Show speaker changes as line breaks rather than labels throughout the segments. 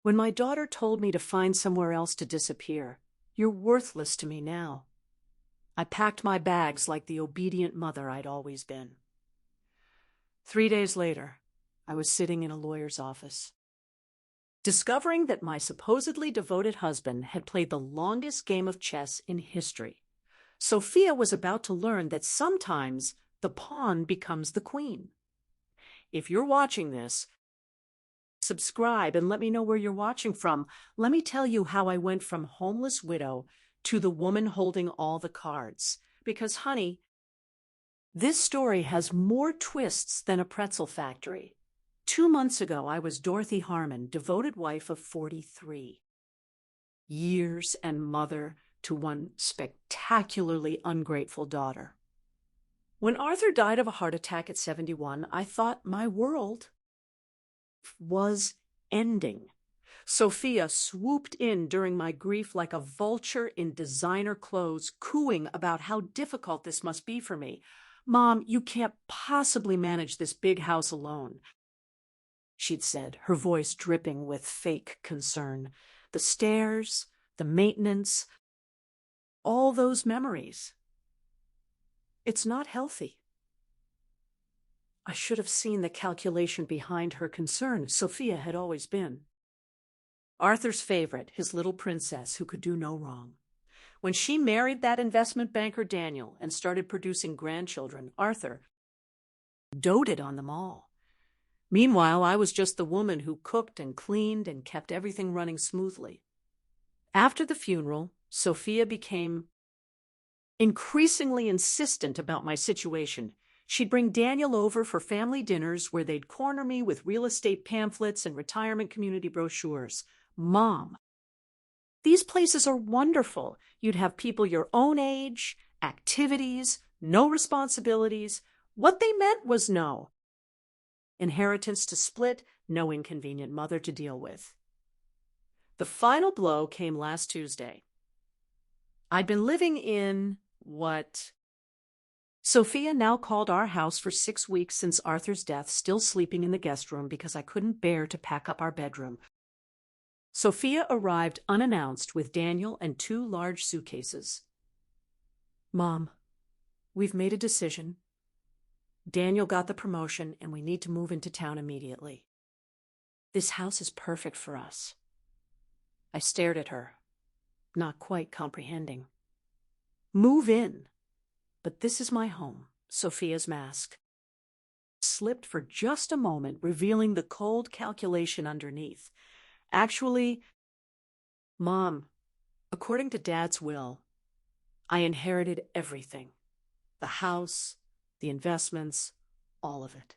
When my daughter told me to find somewhere else to disappear, "You're worthless to me now," I packed my bags like the obedient mother I'd always been. 3 days later, I was sitting in a lawyer's office, discovering that my supposedly devoted husband had played the longest game of chess in history. Sophia was about to learn that sometimes the pawn becomes the queen. If you're watching this, subscribe and let me know where you're watching from. Let me tell you how I went from homeless widow to the woman holding all the cards. Because, honey, this story has more twists than a pretzel factory. 2 months ago, I was Dorothy Harmon, devoted wife of 43 years and mother to one spectacularly ungrateful daughter. When Arthur died of a heart attack at 71, I thought my world was ending. Sophia swooped in during my grief like a vulture in designer clothes, cooing about how difficult this must be for me. "Mom, you can't possibly manage this big house alone," she'd said, her voice dripping with fake concern. The stairs, the maintenance, all those memories. It's not healthy. I should have seen the calculation behind her concern. Sophia had always been Arthur's favorite, his little princess who could do no wrong. When she married that investment banker Daniel and started producing grandchildren, Arthur doted on them all. Meanwhile, I was just the woman who cooked and cleaned and kept everything running smoothly. After the funeral, Sophia became increasingly insistent about my situation. She'd bring Daniel over for family dinners where they'd corner me with real estate pamphlets and retirement community brochures. "Mom, these places are wonderful. You'd have people your own age, activities, no responsibilities." What they meant was no inheritance to split, no inconvenient mother to deal with. The final blow came last Tuesday. I'd been living in what Sophia now called our house for 6 weeks since Arthur's death, still sleeping in the guest room because I couldn't bear to pack up our bedroom. Sophia arrived unannounced with Daniel and 2 large suitcases. "Mom, we've made a decision. Daniel got the promotion and we need to move into town immediately. This house is perfect for us." I stared at her, not quite comprehending. "Move in. But this is my home." Sophia's mask slipped for just a moment, revealing the cold calculation underneath. "Actually, Mom, according to Dad's will, I inherited everything. The house, the investments, all of it.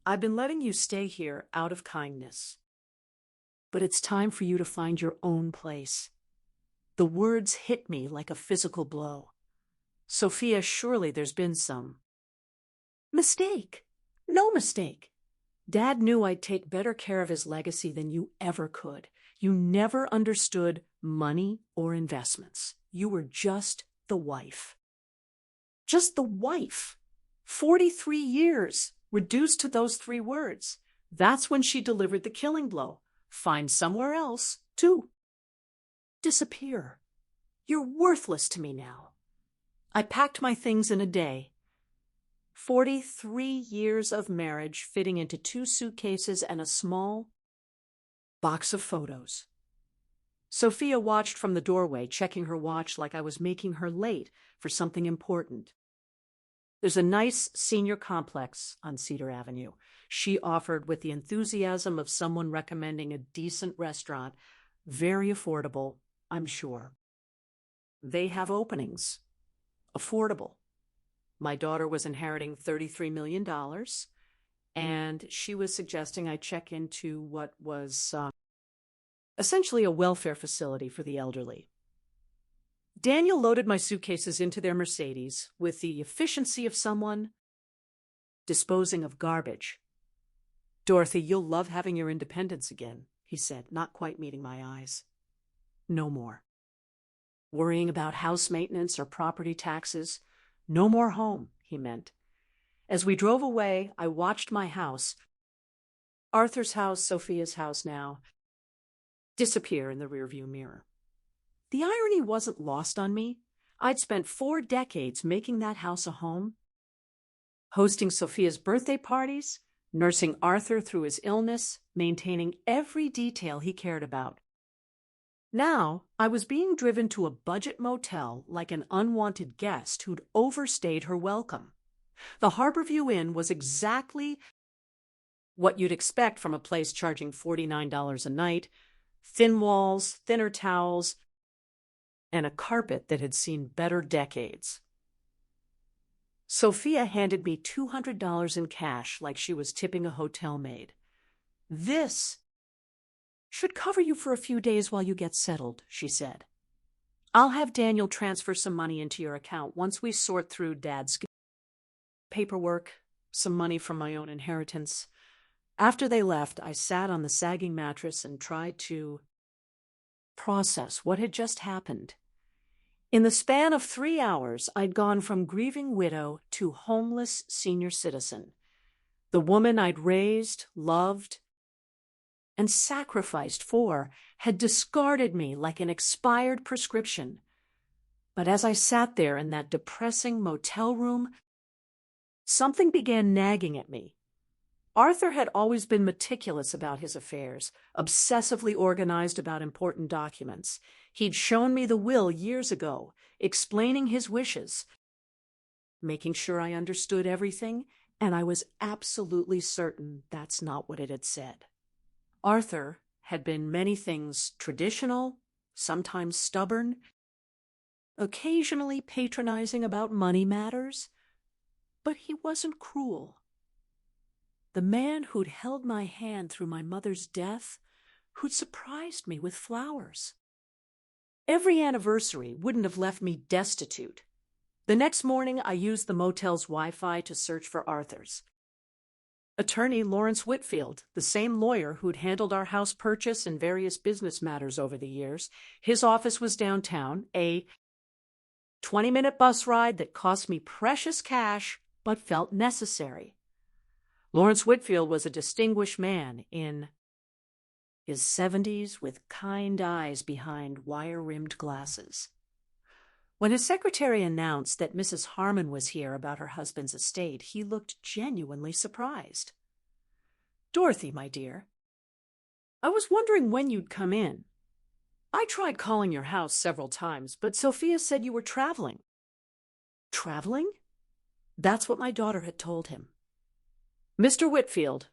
I've been letting you stay here out of kindness. But it's time for you to find your own place." The words hit me like a physical blow. "Sophia, surely there's been some mistake." "No mistake. Dad knew I'd take better care of his legacy than you ever could. You never understood money or investments. You were just the wife." Just the wife. 43 years, reduced to those 3 words. That's when she delivered the killing blow. Find somewhere else to disappear. You're worthless to me now. I packed my things in a day. 43 years of marriage fitting into 2 suitcases and a small box of photos. Sophia watched from the doorway, checking her watch like I was making her late for something important. "There's a nice senior complex on Cedar Avenue," she offered with the enthusiasm of someone recommending a decent restaurant. "Very affordable, I'm sure. They have openings. Affordable." My daughter was inheriting $33 million, and she was suggesting I check into what was essentially a welfare facility for the elderly. Daniel loaded my suitcases into their Mercedes with the efficiency of someone disposing of garbage. "Dorothy, you'll love having your independence again," he said, not quite meeting my eyes. "No more worrying about house maintenance or property taxes. No more home," he meant. As we drove away, I watched my house. Arthur's house, Sophia's house now, disappear in the rearview mirror. The irony wasn't lost on me. I'd spent 4 decades making that house a home, hosting Sophia's birthday parties, nursing Arthur through his illness, maintaining every detail he cared about. Now, I was being driven to a budget motel like an unwanted guest who'd overstayed her welcome. The Harborview Inn was exactly what you'd expect from a place charging $49 a night: thin walls, thinner towels, and a carpet that had seen better decades. Sophia handed me $200 in cash like she was tipping a hotel maid. "This should cover you for a few days while you get settled," she said. "I'll have Daniel transfer some money into your account once we sort through Dad's paperwork, some money from my own inheritance." After they left, I sat on the sagging mattress and tried to process what had just happened. In the span of 3 hours, I'd gone from grieving widow to homeless senior citizen. The woman I'd raised, loved, and sacrificed for had discarded me like an expired prescription. But as I sat there in that depressing motel room, something began nagging at me. Arthur had always been meticulous about his affairs, obsessively organized about important documents. He'd shown me the will years ago, explaining his wishes, making sure I understood everything, and I was absolutely certain that's not what it had said. Arthur had been many things: traditional, sometimes stubborn, occasionally patronizing about money matters, but he wasn't cruel. The man who'd held my hand through my mother's death, who'd surprised me with flowers. Every anniversary wouldn't have left me destitute. The next morning, I used the motel's Wi-Fi to search for Arthur's. Attorney Lawrence Whitfield, the same lawyer who'd handled our house purchase and various business matters over the years. His office was downtown, a 20-minute bus ride that cost me precious cash but felt necessary. Lawrence Whitfield was a distinguished man in his 70s with kind eyes behind wire-rimmed glasses. When his secretary announced that Mrs. Harmon was here about her husband's estate, he looked genuinely surprised. "Dorothy, my dear, I was wondering when you'd come in. I tried calling your house several times, but Sophia said you were traveling." "Traveling?" That's what my daughter had told him. "Mr. Whitfield,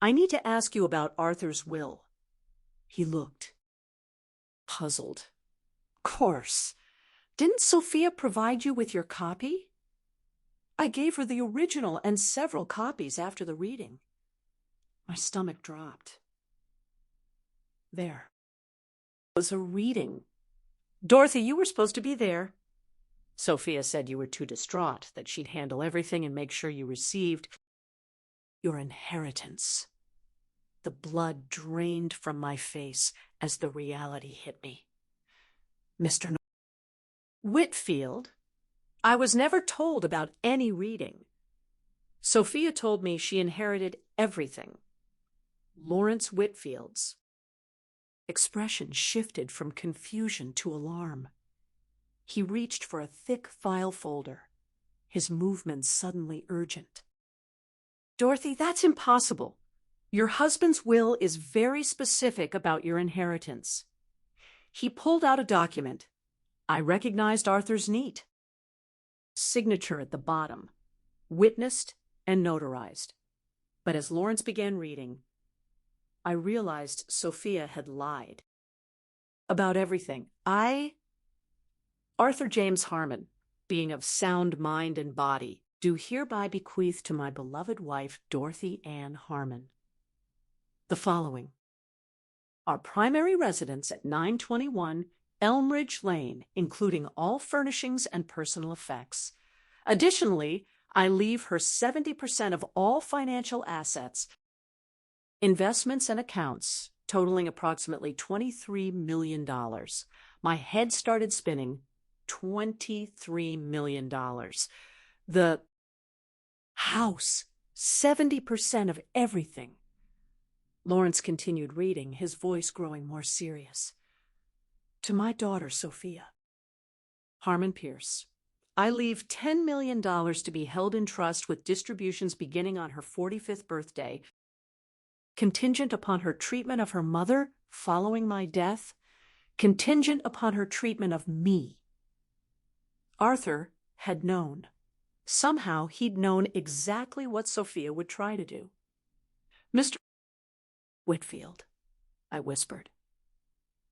I need to ask you about Arthur's will." He looked puzzled. "Course. Didn't Sophia provide you with your copy?" "I gave her the original and several copies after the reading." My stomach dropped. There was a reading. "Dorothy, you were supposed to be there. Sophia said you were too distraught, that she'd handle everything and make sure you received your inheritance." The blood drained from my face as the reality hit me. "Mr. Whitfield, I was never told about any reading. Sophia told me she inherited everything." Lawrence Whitfield's expression shifted from confusion to alarm. He reached for a thick file folder, his movements suddenly urgent. "Dorothy, that's impossible. Your husband's will is very specific about your inheritance." He pulled out a document. I recognized Arthur's neat signature at the bottom, witnessed and notarized. But as Lawrence began reading, I realized Sophia had lied about everything. Arthur James Harmon, being of sound mind and body, do hereby bequeath to my beloved wife, Dorothy Ann Harmon, the following: our primary residence at 921 Elmridge Lane, including all furnishings and personal effects. Additionally, I leave her 70% of all financial assets, investments, and accounts, totaling approximately $23 million. My head started spinning. $23 million. The house, 70% of everything. Lawrence continued reading, his voice growing more serious. To my daughter, Sophia. Harmon Pierce. I leave $10 million to be held in trust with distributions beginning on her 45th birthday, contingent upon her treatment of her mother following my death, contingent upon her treatment of me. Arthur had known. Somehow he'd known exactly what Sophia would try to do. Mr. Whitfield, I whispered.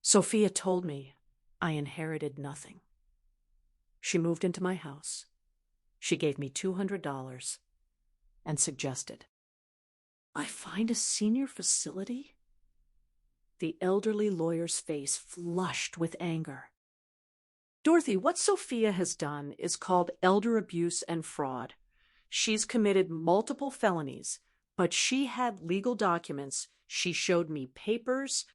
Sophia told me I inherited nothing. She moved into my house. She gave me $200 and suggested I find a senior facility? The elderly lawyer's face flushed with anger. Dorothy, what Sophia has done is called elder abuse and fraud. She's committed multiple felonies, but she had legal documents. She showed me papers,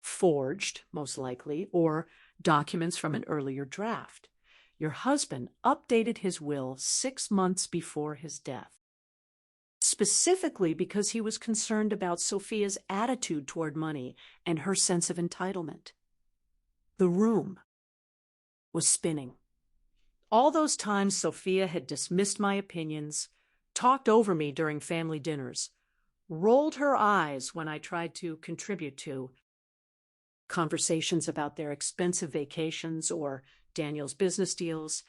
forged, most likely, or documents from an earlier draft. Your husband updated his will 6 months before his death, specifically because he was concerned about Sophia's attitude toward money and her sense of entitlement. The room was spinning. All those times Sophia had dismissed my opinions, talked over me during family dinners, rolled her eyes when I tried to contribute to conversations about their expensive vacations or Daniel's business deals.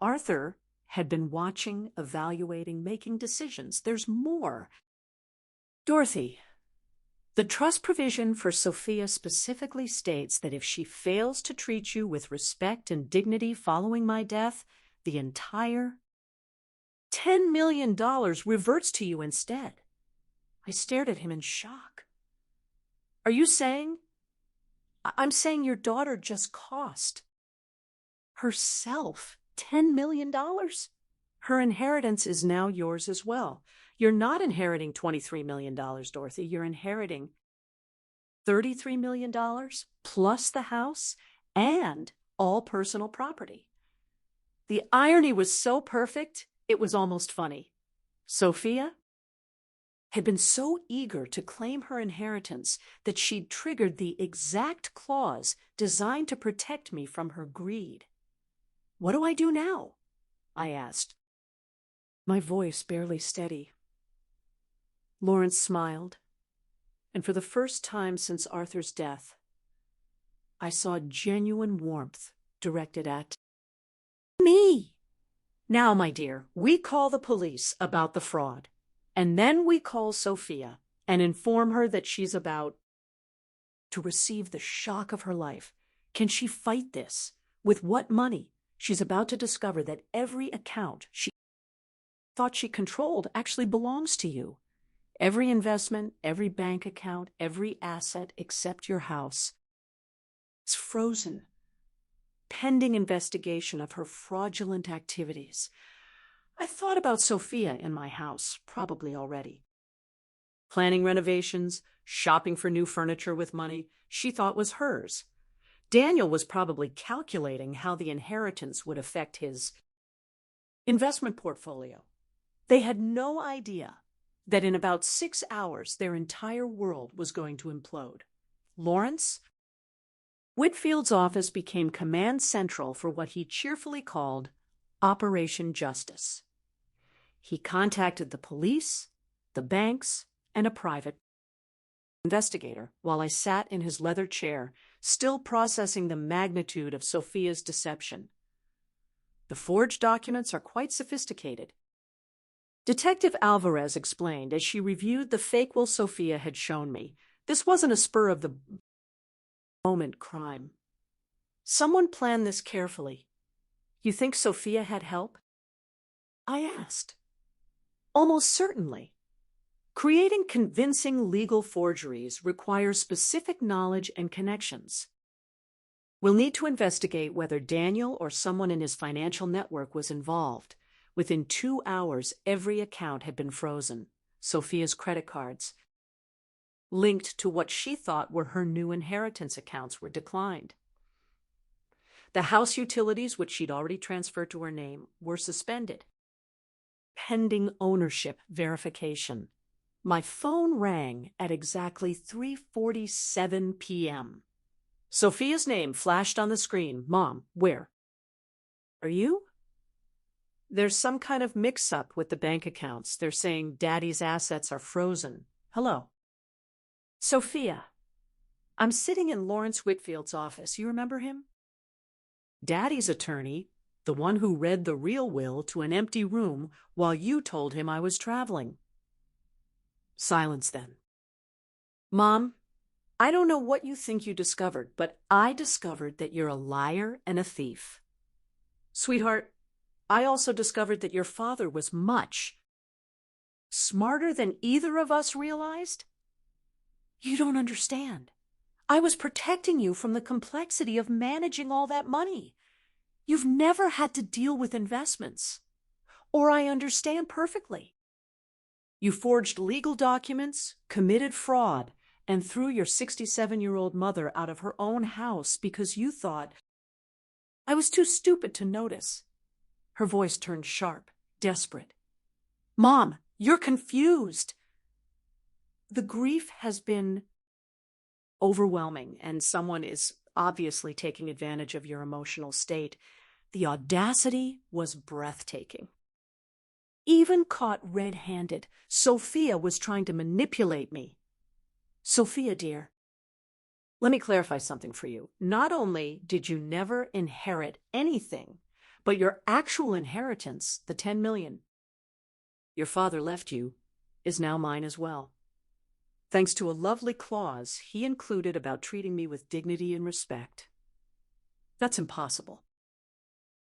Arthur had been watching, evaluating, making decisions. There's more. Dorothy, the trust provision for Sophia specifically states that if she fails to treat you with respect and dignity following my death, the entire $10 million reverts to you instead. I stared at him in shock. Are you saying? I'm saying your daughter just cost herself $10 million? Her inheritance is now yours as well. You're not inheriting $23 million, Dorothy. You're inheriting $33 million plus the house and all personal property. The irony was so perfect, it was almost funny. Sophia had been so eager to claim her inheritance that she'd triggered the exact clause designed to protect me from her greed. What do I do now? I asked, my voice barely steady. Lawrence smiled, and for the first time since Arthur's death, I saw genuine warmth directed at me. Now, my dear, we call the police about the fraud, and then we call Sophia and inform her that she's about to receive the shock of her life. Can she fight this? With what money? She's about to discover that every account she thought she controlled actually belongs to you. Every investment, every bank account, every asset except your house is frozen, pending investigation of her fraudulent activities. I thought about Sophia in my house, probably already. Planning renovations, shopping for new furniture with money she thought was hers. Daniel was probably calculating how the inheritance would affect his investment portfolio. They had no idea that in about 6 hours their entire world was going to implode. Lawrence? Whitfield's office became command central for what he cheerfully called Operation Justice. He contacted the police, the banks, and a private investigator while I sat in his leather chair, still processing the magnitude of Sophia's deception. The forged documents are quite sophisticated. Detective Alvarez explained as she reviewed the fake will Sophia had shown me. This wasn't a spur of the moment crime. Someone planned this carefully. You think Sophia had help? I asked. Almost certainly. Creating convincing legal forgeries requires specific knowledge and connections. We'll need to investigate whether Daniel or someone in his financial network was involved. Within 2 hours, every account had been frozen. Sophia's credit cards, linked to what she thought were her new inheritance accounts, were declined. The house utilities, which she'd already transferred to her name, were suspended, pending ownership verification. My phone rang at exactly 3:47 p.m. Sophia's name flashed on the screen. Mom, where? Are you? There's some kind of mix-up with the bank accounts. They're saying Daddy's assets are frozen. Hello. Sophia, I'm sitting in Lawrence Whitfield's office. You remember him? Daddy's attorney, the one who read the real will to an empty room while you told him I was traveling. Silence then. Mom, I don't know what you think you discovered, but I discovered that you're a liar and a thief. Sweetheart, I also discovered that your father was much smarter than either of us realized. You don't understand. I was protecting you from the complexity of managing all that money. You've never had to deal with investments. Or I understand perfectly. You forged legal documents, committed fraud, and threw your 67-year-old mother out of her own house because you thought I was too stupid to notice. Her voice turned sharp, desperate. Mom, you're confused. The grief has been overwhelming, and someone is obviously taking advantage of your emotional state. The audacity was breathtaking. Even caught red-handed, Sophia was trying to manipulate me. Sophia, dear, let me clarify something for you. Not only did you never inherit anything, but your actual inheritance, the $10 million your father left you, is now mine as well. Thanks to a lovely clause he included about treating me with dignity and respect. That's impossible.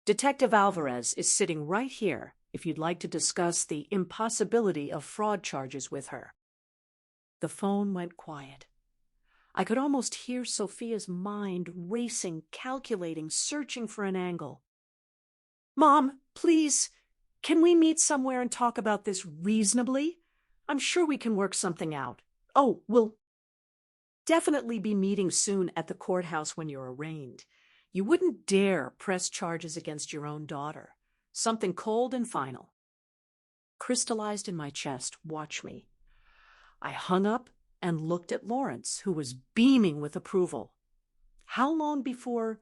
Detective Alvarez is sitting right here if you'd like to discuss the impossibility of fraud charges with her. The phone went quiet. I could almost hear Sophia's mind racing, calculating, searching for an angle. Mom, please, can we meet somewhere and talk about this reasonably? I'm sure we can work something out. Oh, we'll definitely be meeting soon at the courthouse when you're arraigned. You wouldn't dare press charges against your own daughter. Something cold and final. Crystallized in my chest, watch me. I hung up and looked at Lawrence, who was beaming with approval. How long before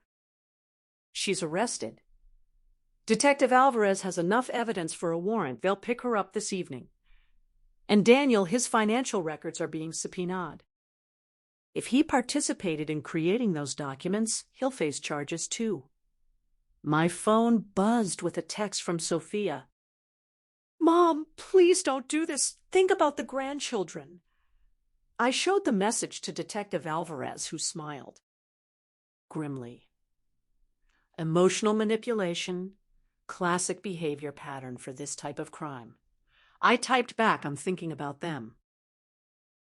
she's arrested? Detective Alvarez has enough evidence for a warrant. They'll pick her up this evening. And Daniel, his financial records are being subpoenaed. If he participated in creating those documents, he'll face charges too. My phone buzzed with a text from Sophia. Mom, please don't do this. Think about the grandchildren. I showed the message to Detective Alvarez, who smiled grimly. Emotional manipulation, classic behavior pattern for this type of crime. I typed back, I'm thinking about them.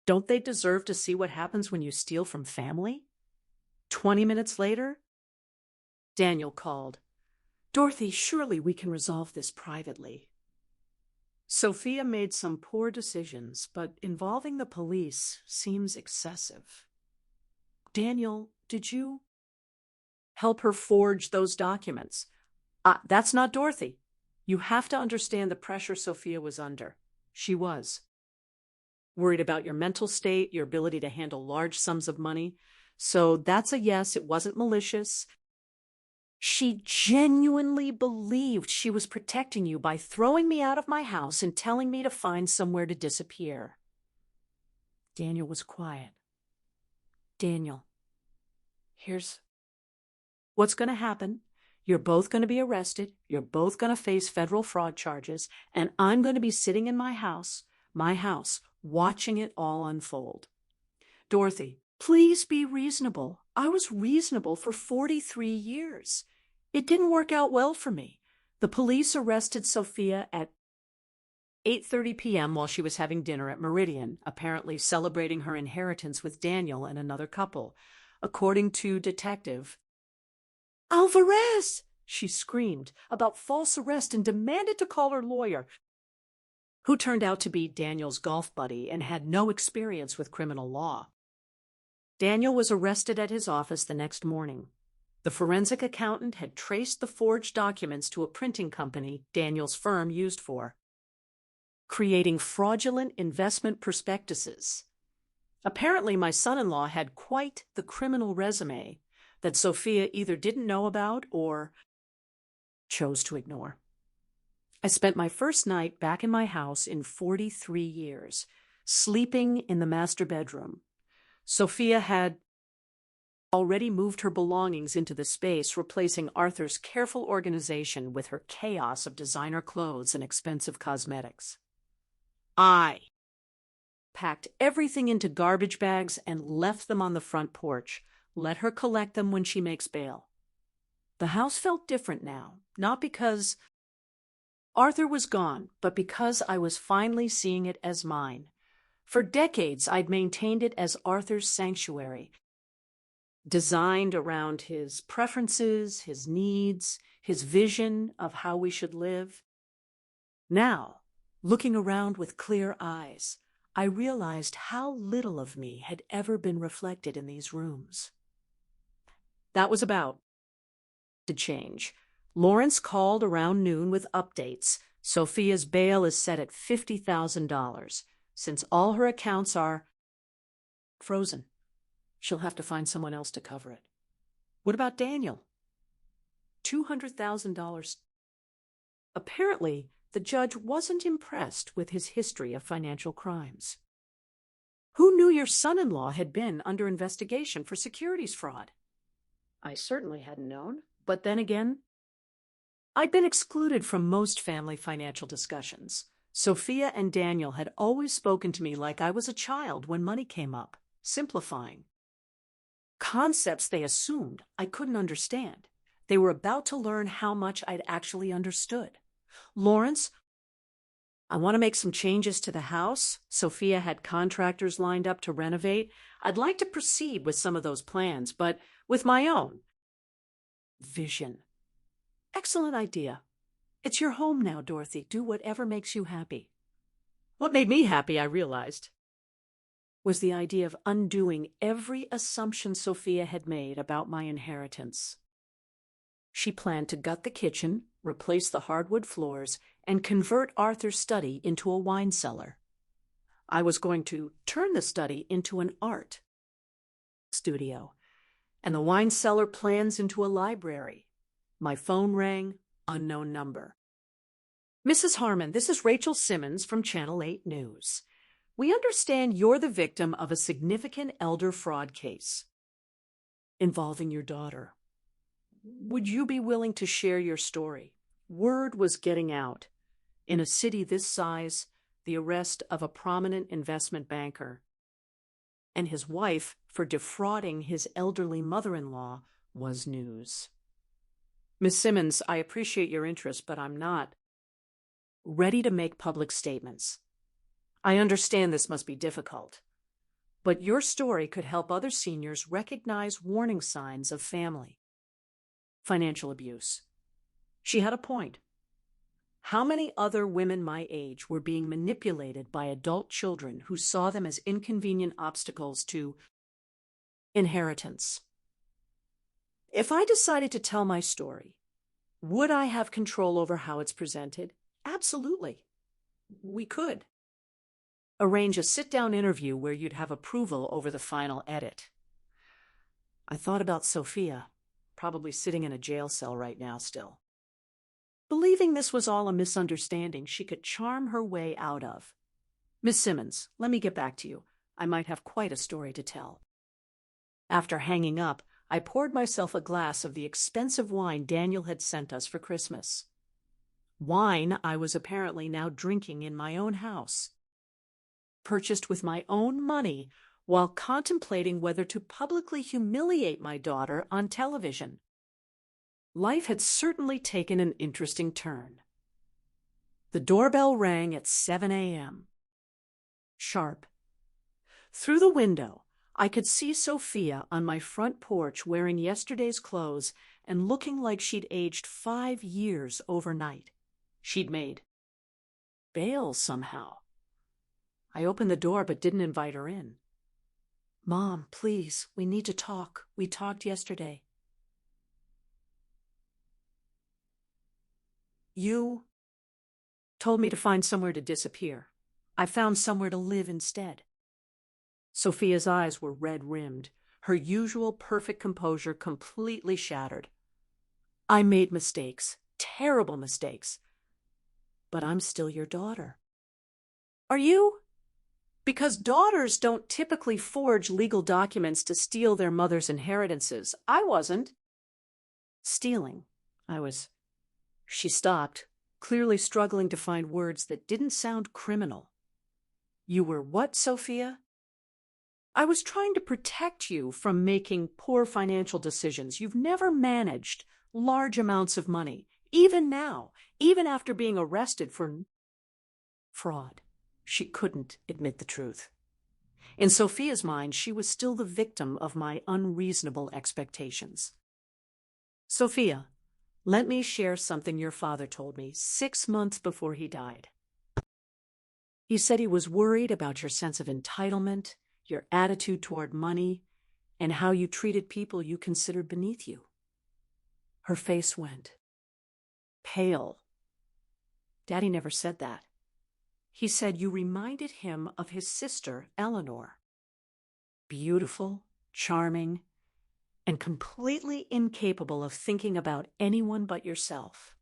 Don't they deserve to see what happens when you steal from family? 20 minutes later, Daniel called. Dorothy, surely we can resolve this privately. Sophia made some poor decisions, but involving the police seems excessive. Daniel, did you help her forge those documents? That's not Dorothy. You have to understand the pressure Sophia was under. She was. Worried about your mental state, your ability to handle large sums of money. So that's a yes, it wasn't malicious. She genuinely believed she was protecting you by throwing me out of my house and telling me to find somewhere to disappear. Daniel was quiet. Daniel, here's what's going to happen. You're both going to be arrested. You're both going to face federal fraud charges. And I'm going to be sitting in my house, watching it all unfold. Dorothy, please be reasonable. I was reasonable for 43 years. It didn't work out well for me. The police arrested Sophia at 8:30 p.m. while she was having dinner at Meridian, apparently celebrating her inheritance with Daniel and another couple. According to Detective Alvarez, she screamed about false arrest and demanded to call her lawyer, who turned out to be Daniel's golf buddy and had no experience with criminal law. Daniel was arrested at his office the next morning. The forensic accountant had traced the forged documents to a printing company Daniel's firm used for. creating fraudulent investment prospectuses. Apparently, my son-in-law had quite the criminal resume that Sophia either didn't know about or chose to ignore. I spent my first night back in my house in 43 years, sleeping in the master bedroom. Sophia had already moved her belongings into the space, replacing Arthur's careful organization with her chaos of designer clothes and expensive cosmetics. I packed everything into garbage bags and left them on the front porch. Let her collect them when she makes bail. The house felt different now, not because Arthur was gone, but because I was finally seeing it as mine. For decades, I'd maintained it as Arthur's sanctuary, designed around his preferences, his needs, his vision of how we should live. Now, looking around with clear eyes, I realized how little of me had ever been reflected in these rooms. That was about to change. Lawrence called around noon with updates. Sophia's bail is set at $50,000. Since all her accounts are frozen, she'll have to find someone else to cover it. What about Daniel? $200,000. Apparently, the judge wasn't impressed with his history of financial crimes. Who knew your son-in-law had been under investigation for securities fraud? I certainly hadn't known, but then again, I'd been excluded from most family financial discussions. Sophia and Daniel had always spoken to me like I was a child when money came up, simplifying concepts they assumed I couldn't understand. They were about to learn how much I'd actually understood. Lawrence, I want to make some changes to the house. Sophia had contractors lined up to renovate. I'd like to proceed with some of those plans, but with my own vision. Excellent idea. It's your home now, Dorothy. Do whatever makes you happy. What made me happy, I realized, was the idea of undoing every assumption Sophia had made about my inheritance. She planned to gut the kitchen, replace the hardwood floors, and convert Arthur's study into a wine cellar. I was going to turn the study into an art studio, and the wine cellar plans into a library. My phone rang, unknown number. Mrs. Harmon, this is Rachel Simmons from Channel 8 News. We understand you're the victim of a significant elder fraud case involving your daughter. Would you be willing to share your story? Word was getting out. In a city this size, the arrest of a prominent investment banker and his wife for defrauding his elderly mother-in-law was news. Miss Simmons, I appreciate your interest, but I'm not ready to make public statements. I understand this must be difficult, but your story could help other seniors recognize warning signs of family financial abuse. She had a point. How many other women my age were being manipulated by adult children who saw them as inconvenient obstacles to inheritance? If I decided to tell my story, would I have control over how it's presented? Absolutely. We could arrange a sit-down interview where you'd have approval over the final edit. I thought about Sophia, probably sitting in a jail cell right now still, believing this was all a misunderstanding she could charm her way out of. Miss Simmons, let me get back to you. I might have quite a story to tell. After hanging up, I poured myself a glass of the expensive wine Daniel had sent us for Christmas. Wine I was apparently now drinking in my own house, purchased with my own money while contemplating whether to publicly humiliate my daughter on television. Life had certainly taken an interesting turn. The doorbell rang at 7 a.m. sharp. Through the window, I could see Sophia on my front porch wearing yesterday's clothes and looking like she'd aged 5 years overnight. She'd made bail somehow. I opened the door but didn't invite her in. Mom, please, we need to talk. We talked yesterday. You Told me to find somewhere to disappear. I found somewhere to live instead. Sophia's eyes were red-rimmed, her usual perfect composure completely shattered. I made mistakes, terrible mistakes. But I'm still your daughter. Are you? Because daughters don't typically forge legal documents to steal their mother's inheritances. I wasn't. Stealing. I was. She stopped, clearly struggling to find words that didn't sound criminal. You were what, Sophia? I was trying to protect you from making poor financial decisions. You've never managed large amounts of money, even now, even after being arrested for fraud. She couldn't admit the truth. In Sophia's mind, she was still the victim of my unreasonable expectations. Sophia, let me share something your father told me 6 months before he died. He said he was worried about your sense of entitlement, your attitude toward money, and how you treated people you considered beneath you. Her face went pale. Daddy never said that. He said you reminded him of his sister, Eleanor. Beautiful, charming, and completely incapable of thinking about anyone but yourself.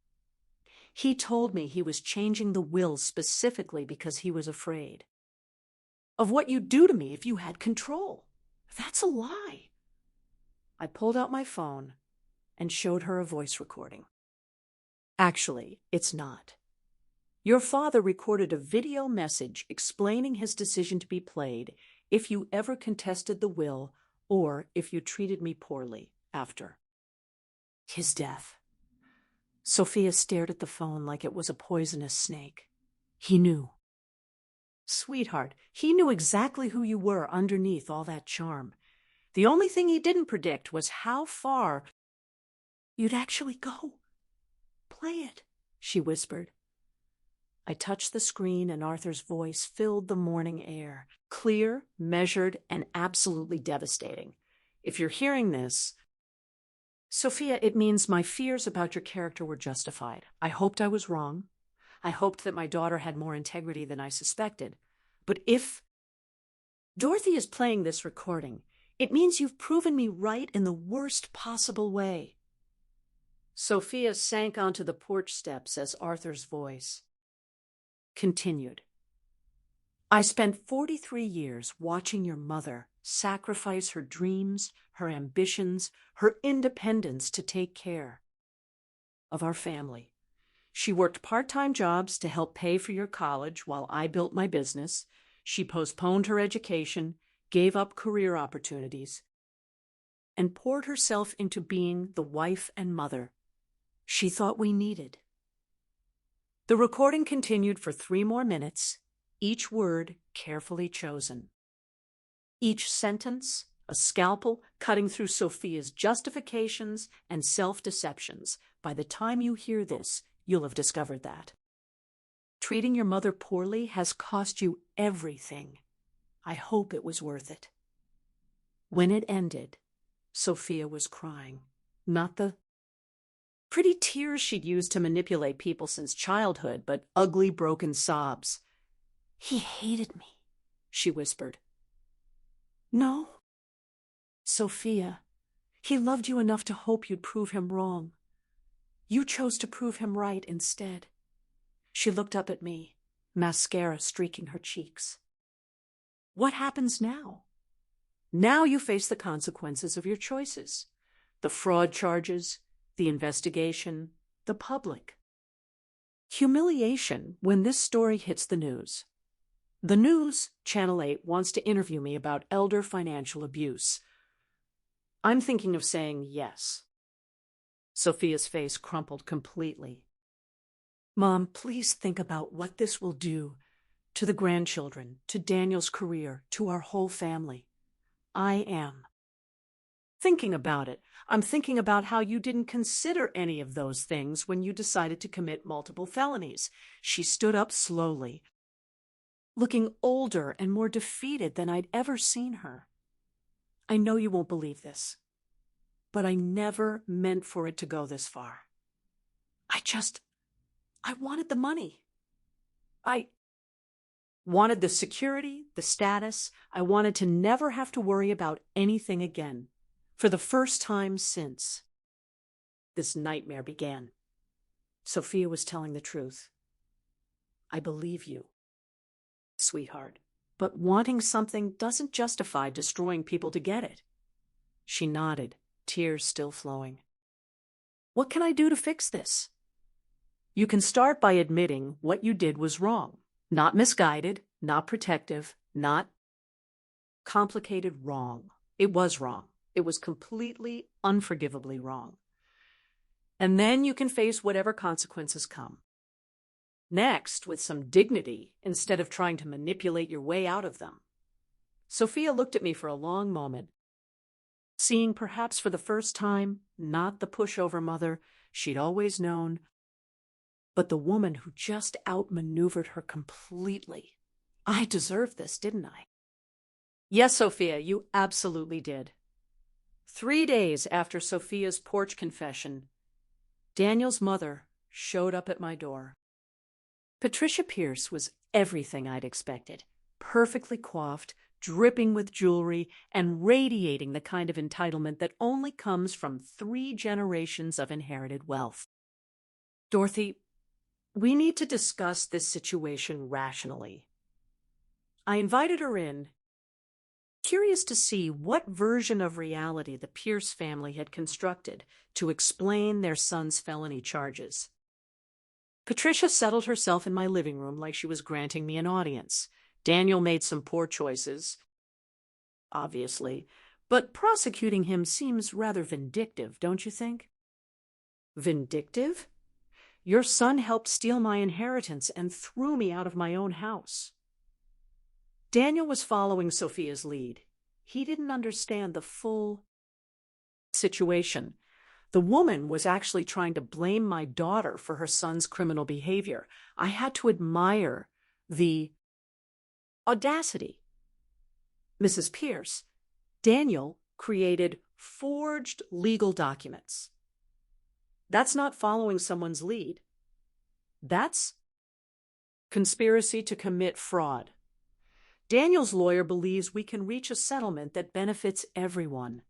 He told me he was changing the will specifically because he was afraid of what you'd do to me if you had control. That's a lie. I pulled out my phone and showed her a voice recording. Actually, it's not. Your father recorded a video message explaining his decision to be played if you ever contested the will or if you treated me poorly after his death. Sophia stared at the phone like it was a poisonous snake. He knew. Sweetheart, he knew exactly who you were underneath all that charm. The only thing he didn't predict was how far you'd actually go. Play it, she whispered. I touched the screen and Arthur's voice filled the morning air, clear, measured, and absolutely devastating. If you're hearing this, Sophia, it means my fears about your character were justified. I hoped I was wrong. I hoped that my daughter had more integrity than I suspected. But if Dorothy is playing this recording, it means you've proven me right in the worst possible way. Sophia sank onto the porch steps as Arthur's voice continued. I spent 43 years watching your mother sacrifice her dreams, her ambitions, her independence to take care of our family. She worked part-time jobs to help pay for your college while I built my business. She postponed her education, gave up career opportunities, and poured herself into being the wife and mother she thought we needed. The recording continued for 3 more minutes, each word carefully chosen. Each sentence, a scalpel cutting through Sophia's justifications and self-deceptions. By the time you hear this, you'll have discovered that. Treating your mother poorly has cost you everything. I hope it was worth it. When it ended, Sophia was crying, not the pretty tears she'd used to manipulate people since childhood, but ugly, broken sobs. He hated me, she whispered. No, Sophia, he loved you enough to hope you'd prove him wrong. You chose to prove him right instead. She looked up at me, mascara streaking her cheeks. What happens now? Now you face the consequences of your choices. The fraud charges, the investigation, the public. Humiliation when this story hits the news. The news, Channel 8, wants to interview me about elder financial abuse. I'm thinking of saying yes. Sophia's face crumpled completely. Mom, please think about what this will do to the grandchildren, to Daniel's career, to our whole family. I am thinking about it. I'm thinking about how you didn't consider any of those things when you decided to commit multiple felonies. She stood up slowly, looking older and more defeated than I'd ever seen her. I know you won't believe this, but I never meant for it to go this far. I wanted the money. I wanted the security, the status. I wanted to never have to worry about anything again. For the first time since this nightmare began. Sophia was telling the truth. I believe you, sweetheart. But wanting something doesn't justify destroying people to get it. She nodded, tears still flowing. What can I do to fix this? You can start by admitting what you did was wrong. Not misguided, not protective, not complicated. Wrong. It was wrong. It was completely, unforgivably wrong. And then you can face whatever consequences come. Next, with some dignity, instead of trying to manipulate your way out of them. Sophia looked at me for a long moment, seeing perhaps for the first time, not the pushover mother she'd always known, but the woman who just outmaneuvered her completely. I deserved this, didn't I? Yes, Sophia, you absolutely did. 3 days after Sophia's porch confession, Daniel's mother showed up at my door. Patricia Pierce was everything I'd expected, perfectly coiffed, dripping with jewelry, and radiating the kind of entitlement that only comes from 3 generations of inherited wealth. Dorothy, we need to discuss this situation rationally. I invited her in, curious to see what version of reality the Pierce family had constructed to explain their son's felony charges. Patricia settled herself in my living room like she was granting me an audience. Daniel made some poor choices, obviously, but prosecuting him seems rather vindictive, don't you think? Vindictive? Your son helped steal my inheritance and threw me out of my own house. Daniel was following Sophia's lead. He didn't understand the full situation. The woman was actually trying to blame my daughter for her son's criminal behavior. I had to admire the audacity. Mrs. Pierce, Daniel created forged legal documents. That's not following someone's lead. That's conspiracy to commit fraud. Daniel's lawyer believes we can reach a settlement that benefits everyone.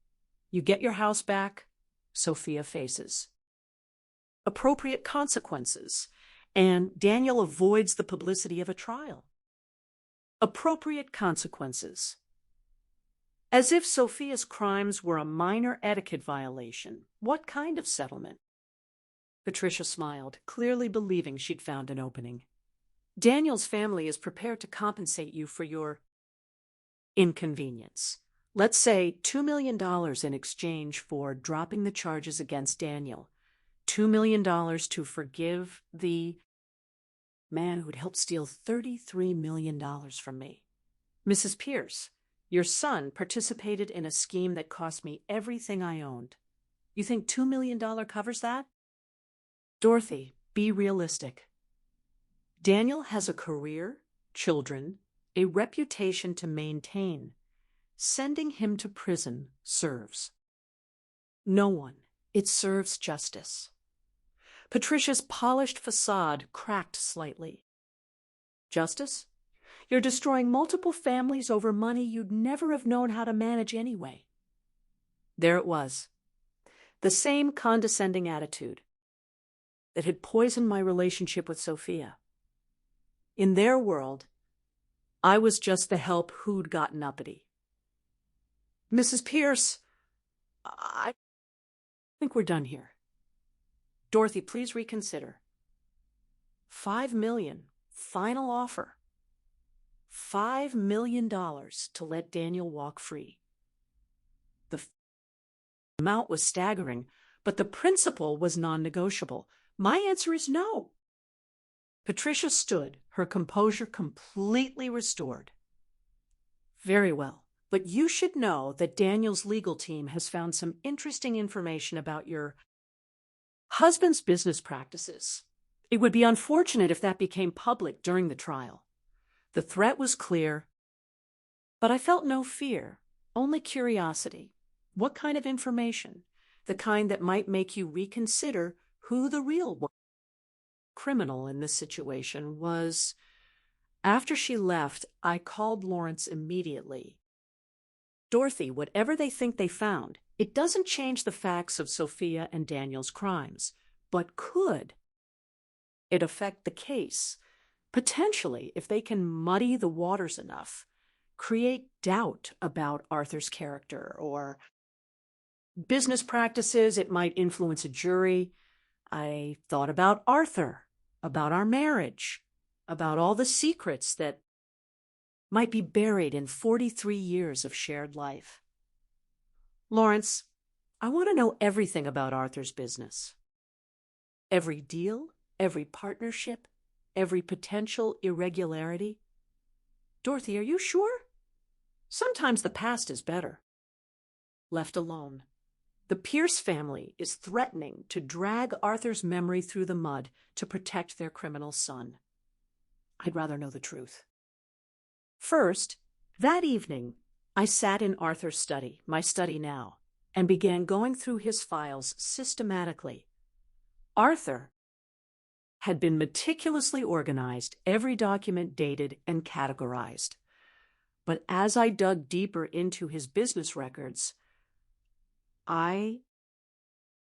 You get your house back, Sophia faces appropriate consequences, and Daniel avoids the publicity of a trial. Appropriate consequences. As if Sophia's crimes were a minor etiquette violation. What kind of settlement? Patricia smiled, clearly believing she'd found an opening. Daniel's family is prepared to compensate you for your inconvenience. Let's say $2 million in exchange for dropping the charges against Daniel. $2 million to forgive the man who'd helped steal $33 million from me. Mrs. Pierce, your son participated in a scheme that cost me everything I owned. You think $2 million covers that? Dorothy, be realistic. Daniel has a career, children, a reputation to maintain. Sending him to prison serves no one. It serves justice. Patricia's polished facade cracked slightly. Justice? You're destroying multiple families over money you'd never have known how to manage anyway. There it was. The same condescending attitude that had poisoned my relationship with Sophia. In their world, I was just the help who'd gotten uppity. Mrs. Pierce, I think we're done here. Dorothy, please reconsider. $5 million, final offer. $5 million to let Daniel walk free. The amount was staggering, but the principle was non-negotiable. My answer is no. Patricia stood, her composure completely restored. Very well. But you should know that Daniel's legal team has found some interesting information about your husband's business practices. It would be unfortunate if that became public during the trial. The threat was clear, but I felt no fear, only curiosity. What kind of information? The kind that might make you reconsider who the real criminal in this situation was After she left, I called Lawrence immediately. Dorothy, whatever they think they found, it doesn't change the facts of Sophia and Daniel's crimes, but could it affect the case? Potentially, if they can muddy the waters enough, create doubt about Arthur's character or business practices, it might influence a jury. I thought about Arthur, about our marriage, about all the secrets that might be buried in 43 years of shared life. Lawrence, I want to know everything about Arthur's business. Every deal, every partnership, every potential irregularity. Dorothy, are you sure? Sometimes the past is better. Left alone, the Pierce family is threatening to drag Arthur's memory through the mud to protect their criminal son. I'd rather know the truth. First, that evening, I sat in Arthur's study, my study now, and began going through his files systematically. Arthur had been meticulously organized, every document dated and categorized. But as I dug deeper into his business records, I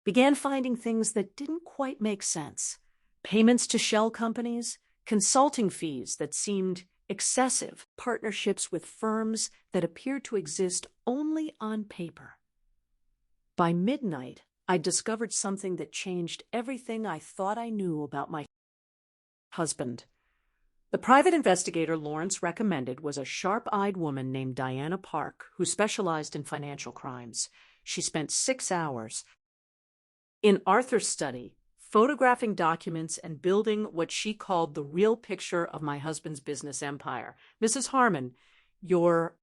began finding things that didn't quite make sense. Payments to shell companies, consulting fees that seemed excessive, partnerships with firms that appeared to exist only on paper. By midnight, I discovered something that changed everything I thought I knew about my husband. The private investigator Lawrence recommended was a sharp-eyed woman named Diana Park, who specialized in financial crimes. She spent 6 hours in Arthur's study, photographing documents and building what she called the real picture of my husband's business empire. Mrs. Harmon, your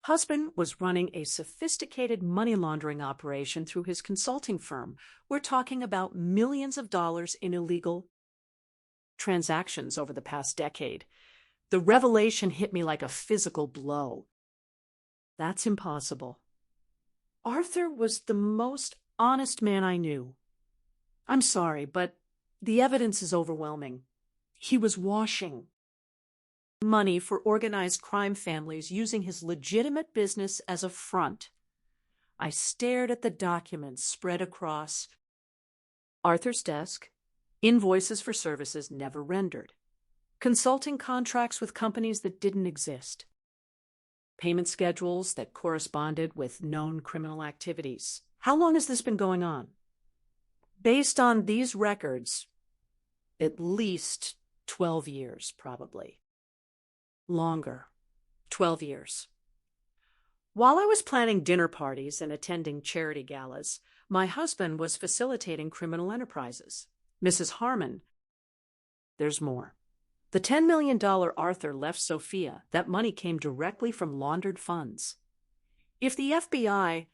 husband was running a sophisticated money laundering operation through his consulting firm. We're talking about millions of dollars in illegal transactions over the past decade. The revelation hit me like a physical blow. That's impossible. Arthur was the most honest man I knew. I'm sorry, but the evidence is overwhelming. He was washing money for organized crime families using his legitimate business as a front. I stared at the documents spread across Arthur's desk, invoices for services never rendered, consulting contracts with companies that didn't exist, payment schedules that corresponded with known criminal activities. How long has this been going on? Based on these records, at least 12 years, probably. Longer. 12 years. While I was planning dinner parties and attending charity galas, my husband was facilitating criminal enterprises. Mrs. Harmon, there's more. The $10 million Arthur left Sophia, that money came directly from laundered funds. If the FBI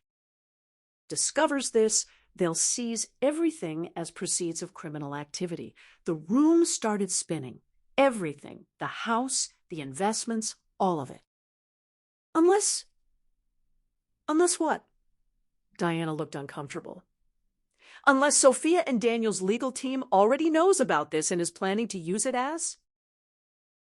discovers this, they'll seize everything as proceeds of criminal activity. The room started spinning. Everything. The house, the investments, all of it. Unless what? Diana looked uncomfortable. Unless Sophia and Daniel's legal team already knows about this and is planning to use it as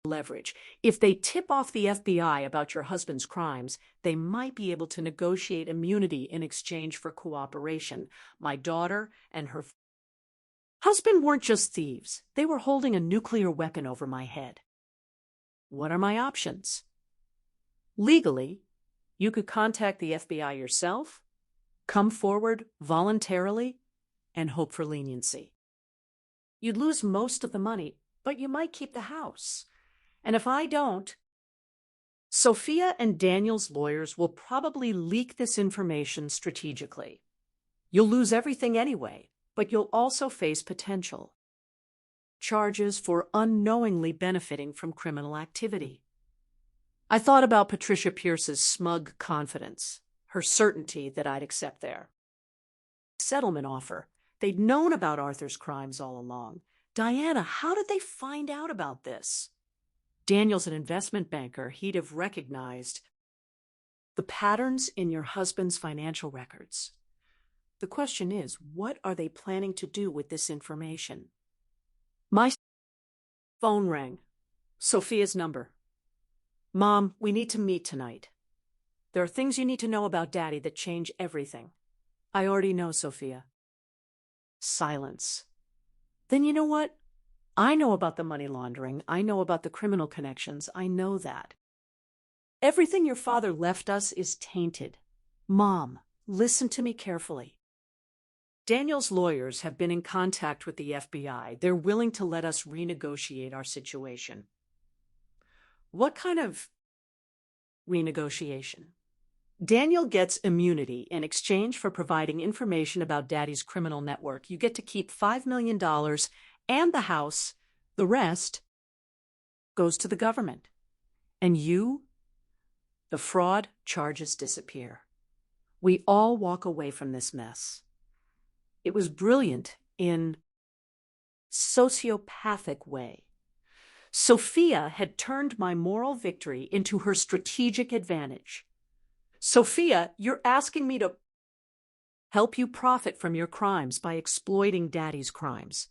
leverage. If they tip off the FBI about your husband's crimes, they might be able to negotiate immunity in exchange for cooperation. My daughter and her husband weren't just thieves. They were holding a nuclear weapon over my head. What are my options? Legally, you could contact the FBI yourself, come forward voluntarily, and hope for leniency. You'd lose most of the money, but you might keep the house. And if I don't, Sophia and Daniel's lawyers will probably leak this information strategically. You'll lose everything anyway, but you'll also face potential charges for unknowingly benefiting from criminal activity. I thought about Patricia Pierce's smug confidence, her certainty that I'd accept their settlement offer. They'd known about Arthur's crimes all along. Diana, how did they find out about this? Daniel's an investment banker. He'd have recognized the patterns in your husband's financial records. The question is, what are they planning to do with this information? My phone rang. Sophia's number. Mom, we need to meet tonight. There are things you need to know about Daddy that change everything. I already know, Sophia. Silence. Then you know what? I know about the money laundering. I know about the criminal connections. I know that. Everything your father left us is tainted. Mom, listen to me carefully. Daniel's lawyers have been in contact with the FBI. They're willing to let us renegotiate our situation. What kind of renegotiation? Daniel gets immunity in exchange for providing information about Daddy's criminal network. You get to keep $5 million and the house. The rest goes to the government. And you, the fraud charges disappear. We all walk away from this mess. It was brilliant in sociopathic way. Sophia had turned my moral victory into her strategic advantage. Sophia, you're asking me to help you profit from your crimes by exploiting Daddy's crimes.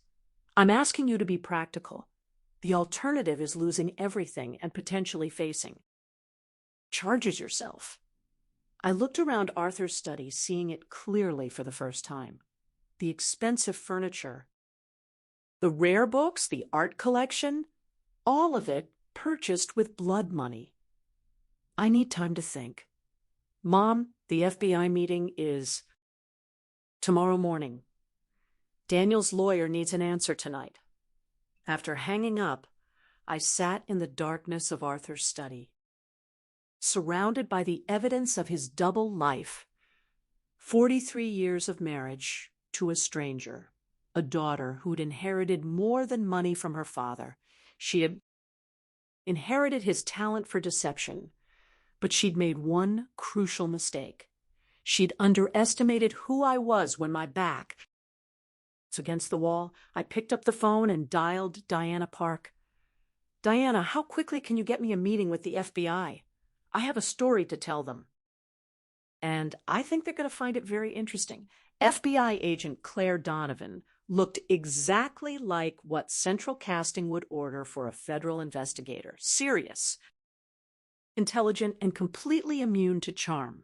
I'm asking you to be practical. The alternative is losing everything and potentially facing charges yourself. I looked around Arthur's study, seeing it clearly for the first time. The expensive furniture, the rare books, the art collection, all of it purchased with blood money. I need time to think. Mom, the FBI meeting is tomorrow morning. Daniel's lawyer needs an answer tonight. After hanging up, I sat in the darkness of Arthur's study, surrounded by the evidence of his double life. 43 years of marriage to a stranger, a daughter who'd inherited more than money from her father. She had inherited his talent for deception, but she'd made one crucial mistake. She'd underestimated who I was when my back was against the wall. I picked up the phone and dialed Diana Park. Diana, how quickly can you get me a meeting with the FBI? I have a story to tell them. And I think they're going to find it very interesting. FBI agent Claire Donovan looked exactly like what Central Casting would order for a federal investigator. Serious, intelligent, and completely immune to charm.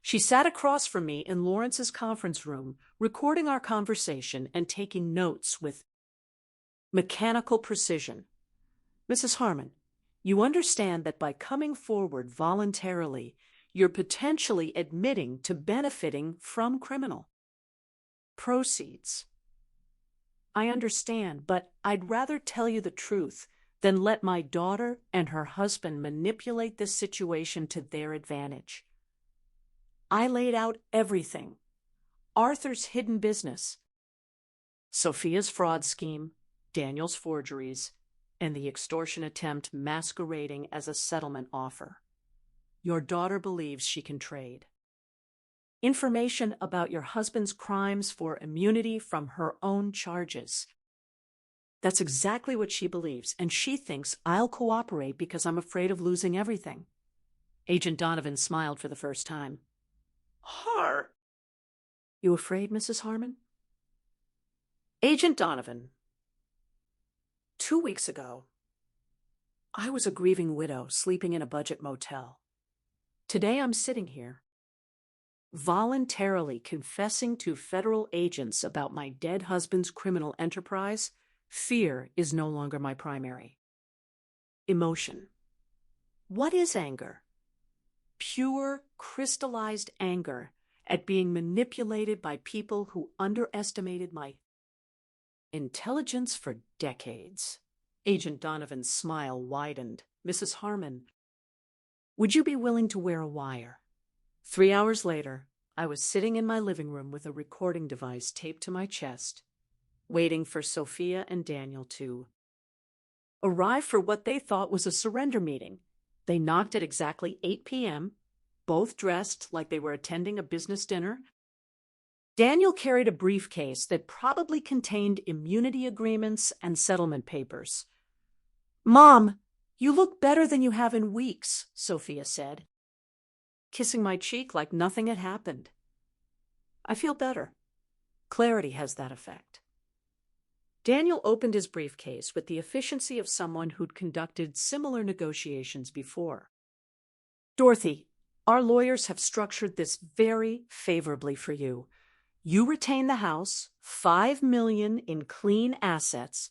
She sat across from me in Lawrence's conference room, recording our conversation and taking notes with mechanical precision. Mrs. Harmon, you understand that by coming forward voluntarily, you're potentially admitting to benefiting from criminal proceeds. I understand, but I'd rather tell you the truth than let my daughter and her husband manipulate this situation to their advantage. I laid out everything. Arthur's hidden business, Sophia's fraud scheme, Daniel's forgeries, and the extortion attempt masquerading as a settlement offer. Your daughter believes she can trade information about your husband's crimes for immunity from her own charges. That's exactly what she believes, and she thinks I'll cooperate because I'm afraid of losing everything. Agent Donovan smiled for the first time. You afraid, Mrs. Harmon? Agent Donovan, 2 weeks ago, I was a grieving widow sleeping in a budget motel. Today I'm sitting here, voluntarily confessing to federal agents about my dead husband's criminal enterprise. Fear is no longer my primary emotion. What is anger? Pure, crystallized anger at being manipulated by people who underestimated my intelligence for decades. Agent Donovan's smile widened. Mrs. Harmon, would you be willing to wear a wire? 3 hours later, I was sitting in my living room with a recording device taped to my chest, waiting for Sophia and Daniel to arrive for what they thought was a surrender meeting. They knocked at exactly 8 p.m., both dressed like they were attending a business dinner. Daniel carried a briefcase that probably contained immunity agreements and settlement papers. Mom, you look better than you have in weeks, Sophia said, kissing my cheek like nothing had happened. I feel better. Clarity has that effect. Daniel opened his briefcase with the efficiency of someone who'd conducted similar negotiations before. Dorothy, our lawyers have structured this very favorably for you. You retain the house, $5 million in clean assets,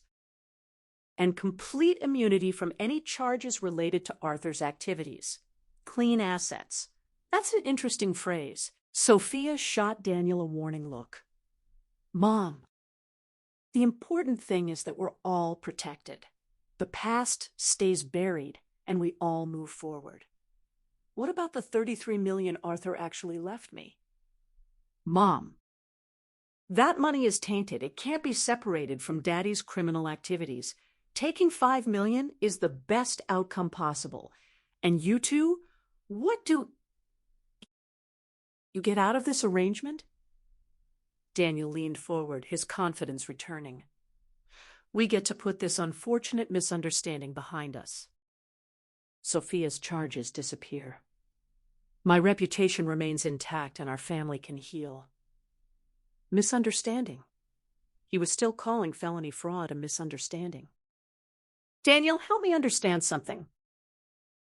and complete immunity from any charges related to Arthur's activities. Clean assets. That's an interesting phrase. Sophia shot Daniel a warning look. Mom, the important thing is that we're all protected. The past stays buried, and we all move forward. What about the $33 million Arthur actually left me? Mom, that money is tainted. It can't be separated from Daddy's criminal activities. Taking $5 million is the best outcome possible. And you two, what do you get out of this arrangement? Daniel leaned forward, his confidence returning. We get to put this unfortunate misunderstanding behind us. Sophia's charges disappear. My reputation remains intact and our family can heal. Misunderstanding. He was still calling felony fraud a misunderstanding. Daniel, help me understand something.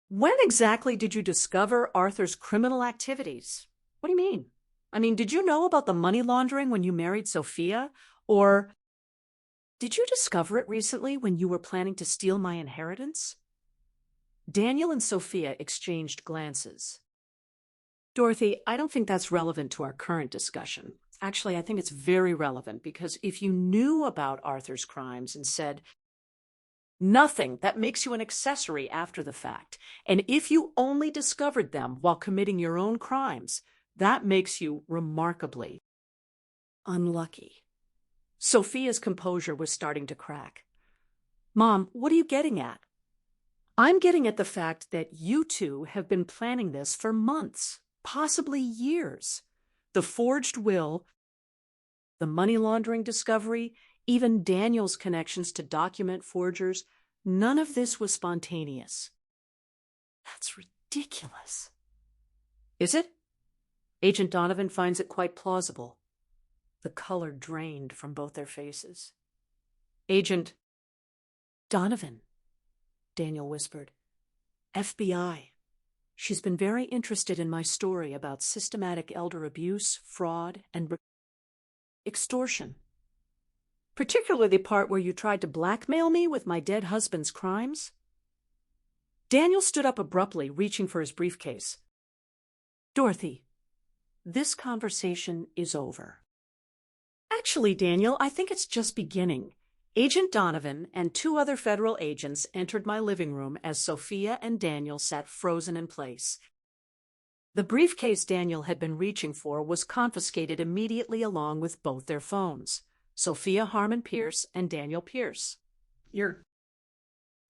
When exactly did you discover Arthur's criminal activities? What do you mean? I mean, did you know about the money laundering when you married Sophia? Or did you discover it recently when you were planning to steal my inheritance? Daniel and Sophia exchanged glances. Dorothy, I don't think that's relevant to our current discussion. Actually, I think it's very relevant because if you knew about Arthur's crimes and said nothing, that makes you an accessory after the fact. And if you only discovered them while committing your own crimes, that makes you remarkably unlucky. Sophia's composure was starting to crack. Mom, what are you getting at? I'm getting at the fact that you two have been planning this for months, possibly years. The forged will, the money laundering discovery, even Daniel's connections to document forgers, none of this was spontaneous. That's ridiculous. Is it? Agent Donovan finds it quite plausible. The color drained from both their faces. Agent Donovan, Daniel whispered. FBI. She's been very interested in my story about systematic elder abuse, fraud, and extortion. Particularly the part where you tried to blackmail me with my dead husband's crimes. Daniel stood up abruptly, reaching for his briefcase. Dorothy, this conversation is over. Actually, Daniel, I think it's just beginning. Agent Donovan and 2 other federal agents entered my living room as Sophia and Daniel sat frozen in place. The briefcase Daniel had been reaching for was confiscated immediately along with both their phones. Sophia Harmon Pierce and Daniel Pierce. You're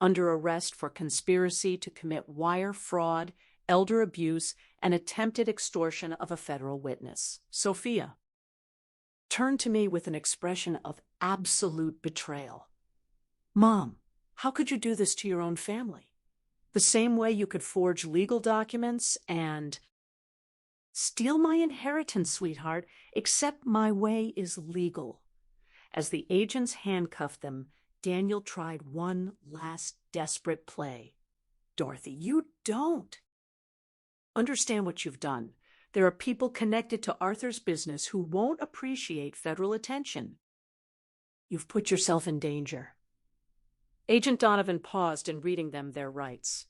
under arrest for conspiracy to commit wire fraud, elder abuse, and attempted extortion of a federal witness. Sophia turned to me with an expression of absolute betrayal. Mom, how could you do this to your own family? The same way you could forge legal documents and steal my inheritance, sweetheart, except my way is legal. As the agents handcuffed them, Daniel tried one last desperate play. Dorothy, you don't understand what you've done. There are people connected to Arthur's business who won't appreciate federal attention. You've put yourself in danger. Agent Donovan paused in reading them their rights.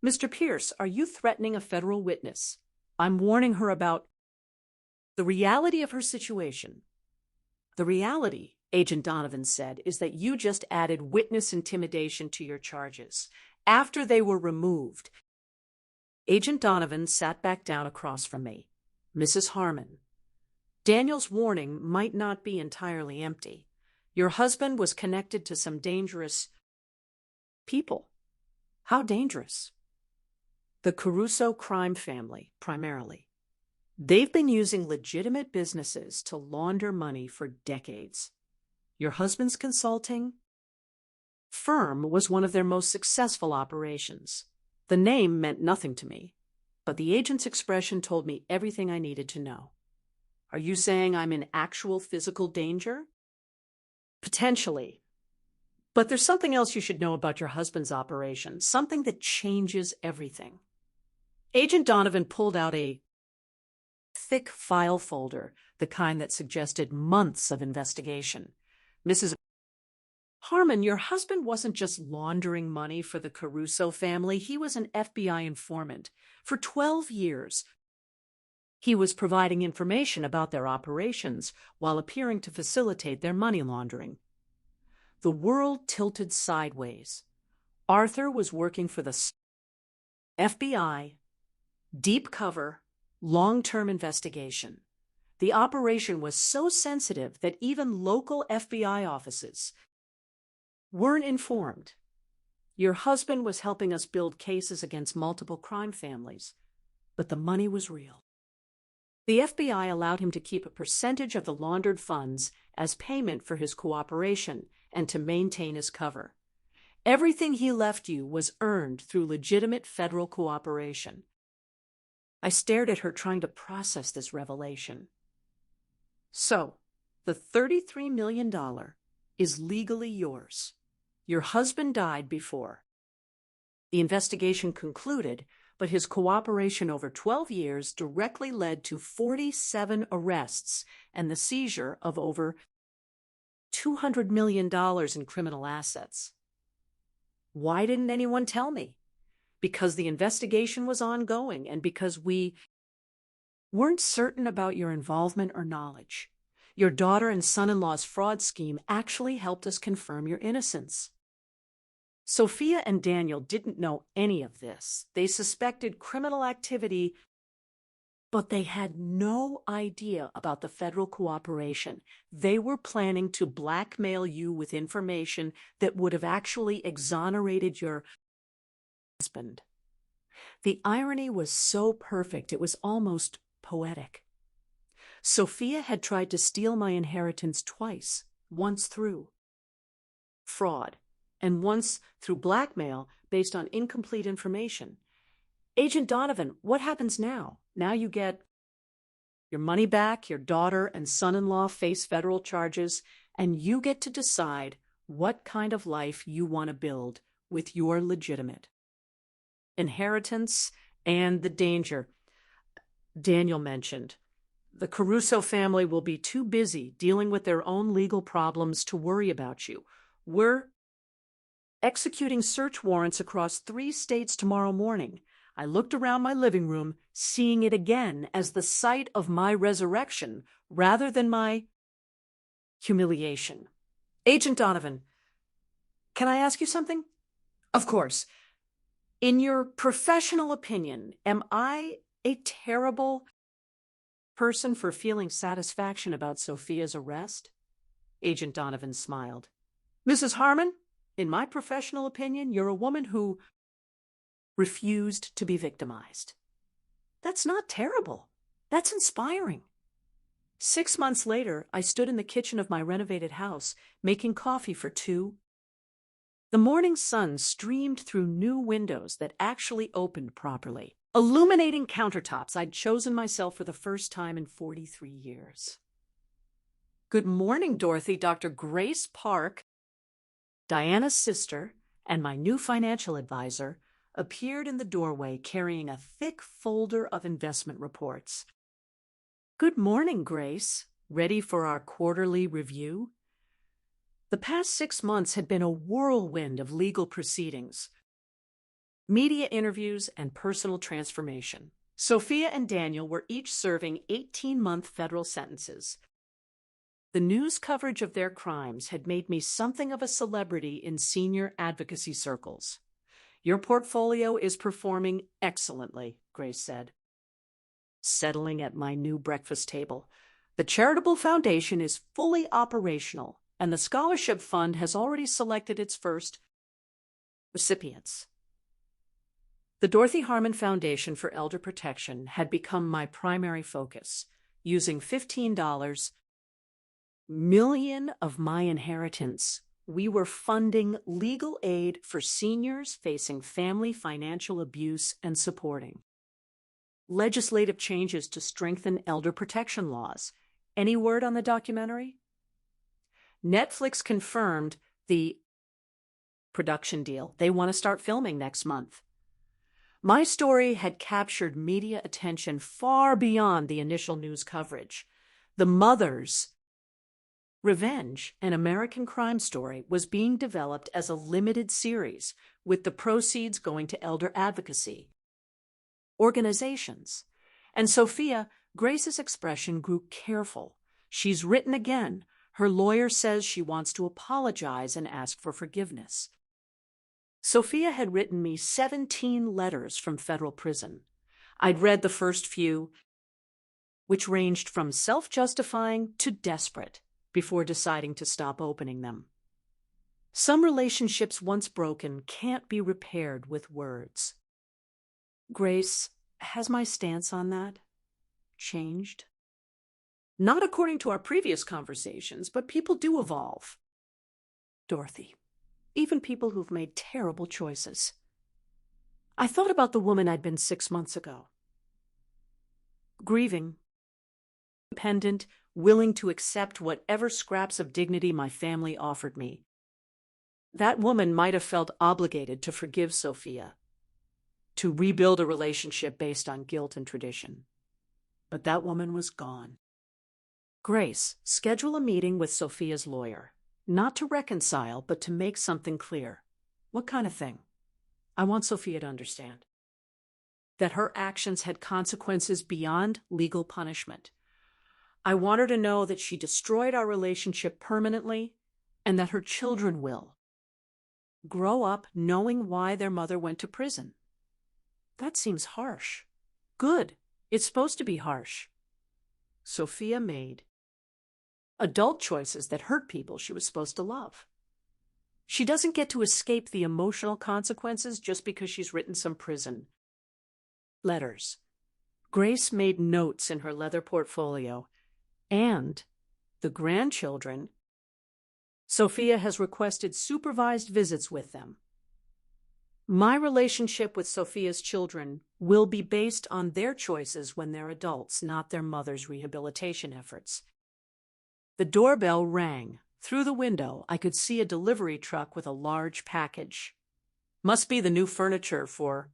Mr. Pierce, are you threatening a federal witness? I'm warning her about the reality of her situation. The reality, Agent Donovan said, is that you just added witness intimidation to your charges. After they were removed, Agent Donovan sat back down across from me. Mrs. Harmon, Daniel's warning might not be entirely empty. Your husband was connected to some dangerous people. How dangerous? The Caruso crime family, primarily. They've been using legitimate businesses to launder money for decades. Your husband's consulting firm was one of their most successful operations. The name meant nothing to me, but the agent's expression told me everything I needed to know. Are you saying I'm in actual physical danger? Potentially. But there's something else you should know about your husband's operation, something that changes everything. Agent Donovan pulled out a thick file folder, the kind that suggested months of investigation. Mrs. Harmon, your husband wasn't just laundering money for the Caruso family. He was an FBI informant. For 12 years, he was providing information about their operations while appearing to facilitate their money laundering. The world tilted sideways. Arthur was working for the FBI, deep cover, long-term investigation. The operation was so sensitive that even local FBI offices weren't informed. Your husband was helping us build cases against multiple crime families, but the money was real. The FBI allowed him to keep a percentage of the laundered funds as payment for his cooperation and to maintain his cover. Everything he left you was earned through legitimate federal cooperation. I stared at her, trying to process this revelation. So, the $33 million is legally yours. Your husband died before the investigation concluded, but his cooperation over 12 years directly led to 47 arrests and the seizure of over $200 million in criminal assets. Why didn't anyone tell me? Because the investigation was ongoing and because we weren't certain about your involvement or knowledge. Your daughter and son-in-law's fraud scheme actually helped us confirm your innocence. Sophia and Daniel didn't know any of this. They suspected criminal activity, but they had no idea about the federal cooperation. They were planning to blackmail you with information that would have actually exonerated your husband. The irony was so perfect, it was almost poetic. Sophia had tried to steal my inheritance twice, once through fraud, and once through blackmail based on incomplete information. Agent Donovan, what happens now? Now you get your money back, your daughter and son-in-law face federal charges, and you get to decide what kind of life you want to build with your legitimate inheritance and the danger Daniel mentioned. The Caruso family will be too busy dealing with their own legal problems to worry about you. We're executing search warrants across 3 states tomorrow morning. I looked around my living room, seeing it again as the site of my resurrection rather than my humiliation. Agent Donovan, can I ask you something? Of course. In your professional opinion, am I a terrible person for feeling satisfaction about Sophia's arrest? Agent Donovan smiled. Mrs. Harmon, in my professional opinion, you're a woman who refused to be victimized. That's not terrible. That's inspiring. 6 months later, I stood in the kitchen of my renovated house, making coffee for 2. The morning sun streamed through new windows that actually opened properly, illuminating countertops I'd chosen myself for the first time in 43 years. Good morning, Dorothy. Dr. Grace Park, Diana's sister, and my new financial advisor appeared in the doorway carrying a thick folder of investment reports. Good morning, Grace. Ready for our quarterly review? The past 6 months had been a whirlwind of legal proceedings, media interviews, and personal transformation. Sophia and Daniel were each serving 18-month federal sentences. The news coverage of their crimes had made me something of a celebrity in senior advocacy circles. Your portfolio is performing excellently, Grace said, settling at my new breakfast table. The charitable foundation is fully operational, and the scholarship fund has already selected its first recipients. The Dorothy Harmon Foundation for Elder Protection had become my primary focus, using $15 million of my inheritance. We were funding legal aid for seniors facing family financial abuse and supporting legislative changes to strengthen elder protection laws. Any word on the documentary? Netflix confirmed the production deal. They want to start filming next month. My story had captured media attention far beyond the initial news coverage. The Mother's Revenge, an American crime story, was being developed as a limited series, with the proceeds going to elder advocacy organizations. And Sophia, Grace's expression grew careful. She's written again. Her lawyer says she wants to apologize and ask for forgiveness. Sophia had written me 17 letters from federal prison. I'd read the first few, which ranged from self-justifying to desperate, before deciding to stop opening them. Some relationships once broken can't be repaired with words. Grace, has my stance on that changed? Not according to our previous conversations, but people do evolve. Dorothy, even people who've made terrible choices. I thought about the woman I'd been 6 months ago. Grieving, independent, willing to accept whatever scraps of dignity my family offered me. That woman might have felt obligated to forgive Sophia, to rebuild a relationship based on guilt and tradition. But that woman was gone. Grace, schedule a meeting with Sophia's lawyer, not to reconcile, but to make something clear. What kind of thing? I want Sophia to understand that her actions had consequences beyond legal punishment. I want her to know that she destroyed our relationship permanently and that her children will grow up knowing why their mother went to prison. That seems harsh. Good. It's supposed to be harsh. Sophia made adult choices that hurt people she was supposed to love. She doesn't get to escape the emotional consequences just because she's written some prison letters. Grace made notes in her leather portfolio, and the grandchildren, Sophia has requested supervised visits with them. My relationship with Sophia's children will be based on their choices when they're adults, not their mother's rehabilitation efforts. The doorbell rang. Through the window, I could see a delivery truck with a large package. Must be the new furniture for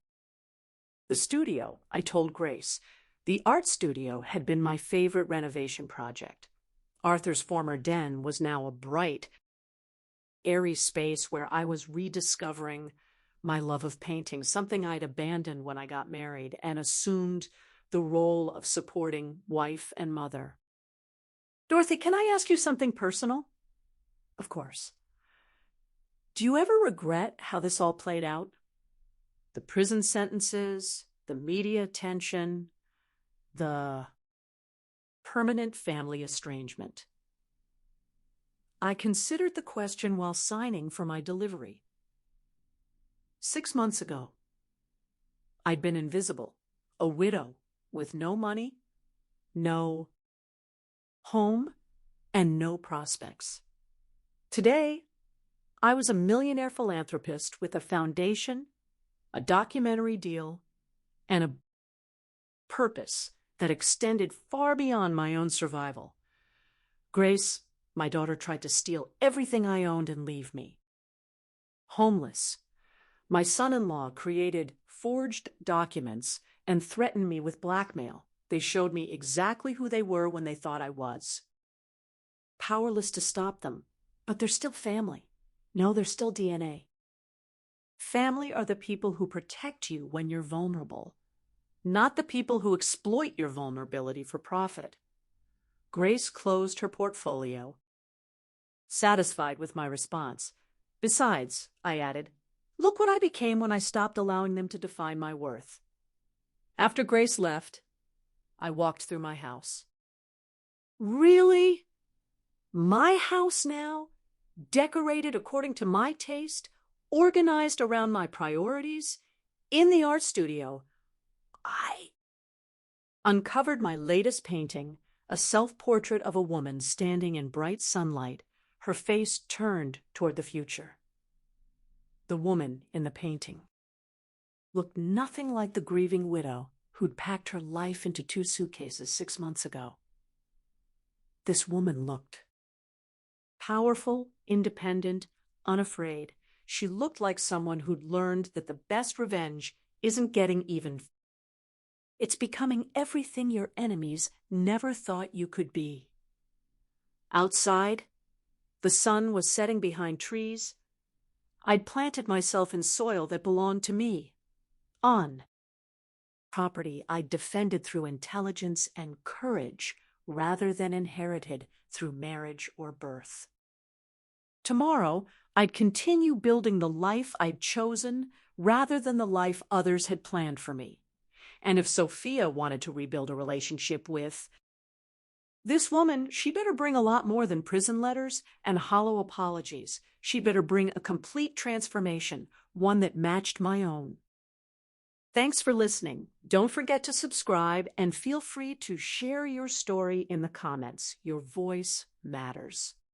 the studio, I told Grace. The art studio had been my favorite renovation project. Arthur's former den was now a bright, airy space where I was rediscovering my love of painting, something I'd abandoned when I got married and assumed the role of supporting wife and mother. Dorothy, can I ask you something personal? Of course. Do you ever regret how this all played out? The prison sentences, the media attention, the permanent family estrangement. I considered the question while signing for my delivery. 6 months ago, I'd been invisible, a widow with no money, no home, and no prospects. Today, I was a millionaire philanthropist with a foundation, a documentary deal, and a purpose that extended far beyond my own survival. Grace, my daughter, tried to steal everything I owned and leave me. Homeless, my son-in-law created forged documents and threatened me with blackmail. They showed me exactly who they were when they thought I was. Powerless to stop them, but they're still family. No, they're still DNA. Family are the people who protect you when you're vulnerable, not the people who exploit your vulnerability for profit. Grace closed her portfolio, satisfied with my response. Besides, I added, look what I became when I stopped allowing them to define my worth. After Grace left, I walked through my house. Really? My house now? Decorated according to my taste? Organized around my priorities? In the art studio, I uncovered my latest painting, a self-portrait of a woman standing in bright sunlight, her face turned toward the future. The woman in the painting looked nothing like the grieving widow who'd packed her life into 2 suitcases 6 months ago. This woman looked powerful, independent, unafraid. She looked like someone who'd learned that the best revenge isn't getting even. It's becoming everything your enemies never thought you could be. Outside, the sun was setting behind trees. I'd planted myself in soil that belonged to me, on property I'd defended through intelligence and courage rather than inherited through marriage or birth. Tomorrow, I'd continue building the life I'd chosen rather than the life others had planned for me. And if Sophia wanted to rebuild a relationship with this woman, she better bring a lot more than prison letters and hollow apologies. She better bring a complete transformation, one that matched my own. Thanks for listening. Don't forget to subscribe and feel free to share your story in the comments. Your voice matters.